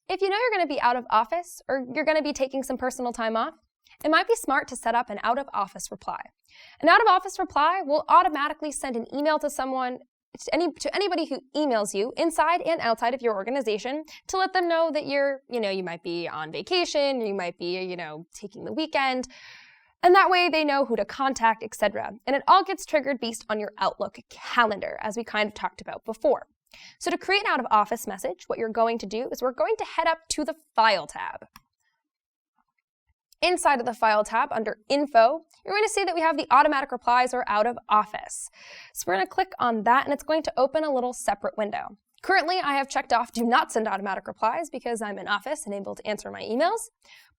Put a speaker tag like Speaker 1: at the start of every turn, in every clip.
Speaker 1: If you know you're going to be out of office or you're going to be taking some personal time off, it might be smart to set up an out-of-office reply. An out-of-office reply will automatically send an email to someone, to anybody who emails you inside and outside of your organization to let them know that you might be on vacation, you might be, taking the weekend. And that way they know who to contact, etc. And it all gets triggered based on your Outlook calendar, as we kind of talked about before. So to create an out-of-office message, what you're going to do is we're going to head up to the File tab. Inside of the File tab, under Info, you're going to see that we have the automatic replies or out of office. So we're going to click on that, and it's going to open a little separate window. Currently, I have checked off Do Not Send Automatic Replies because I'm in office and able to answer my emails,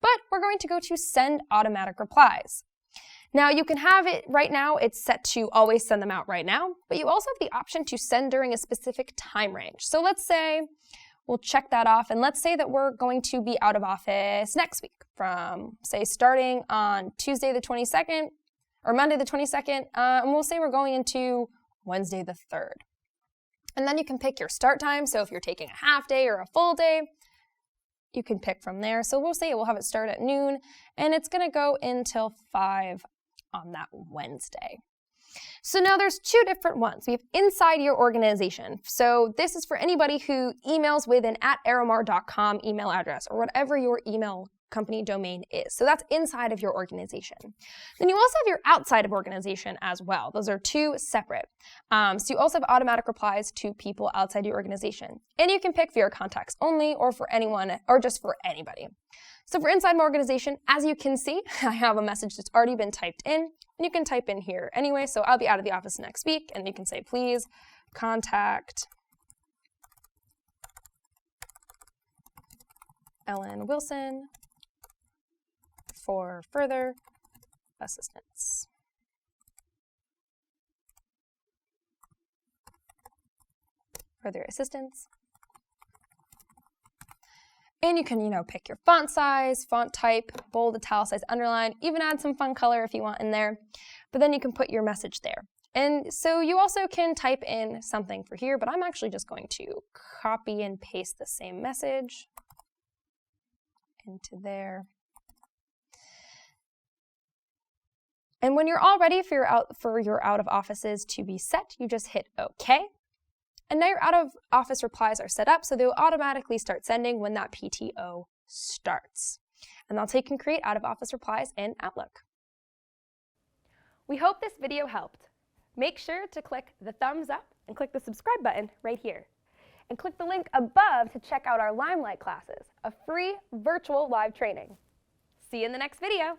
Speaker 1: but we're going to go to Send Automatic Replies. Now, you can have it right now, it's set to always send them out right now, but you also have the option to send during a specific time range. So let's say we'll check that off, and let's say that we're going to be out of office next week from, say, starting on Tuesday the 22nd or Monday the 22nd, and we'll say we're going into Wednesday the 3rd. And then you can pick your start time, so if you're taking a half day or a full day, you can pick from there. So we'll say we'll have it start at noon, and it's going to go until 5 on that Wednesday. So now there's two different ones. We have inside your organization. So this is for anybody who emails with an @aeromar.com email address or whatever your email company domain is. So that's inside of your organization. Then you also have your outside of organization as well. Those are two separate. So you also have automatic replies to people outside your organization. And you can pick for your contacts only or for anyone or just for anybody. So for inside my organization, as you can see, I have a message that's already been typed in, and you can type in here anyway. So I'll be out of the office next week, and you can say, please contact Ellen Wilson for further assistance. And you can, pick your font size, font type, bold, italicized, underline, even add some fun color if you want in there. But then you can put your message there. And so you also can type in something for here, but I'm actually just going to copy and paste the same message into there. And when you're all ready for your out of offices to be set, you just hit OK. And now your out-of-office replies are set up, so they'll automatically start sending when that PTO starts. And they'll take and create out-of-office replies in Outlook. We hope this video helped. Make sure to click the thumbs up and click the subscribe button right here. And click the link above to check out our Limelight classes, a free virtual live training. See you in the next video.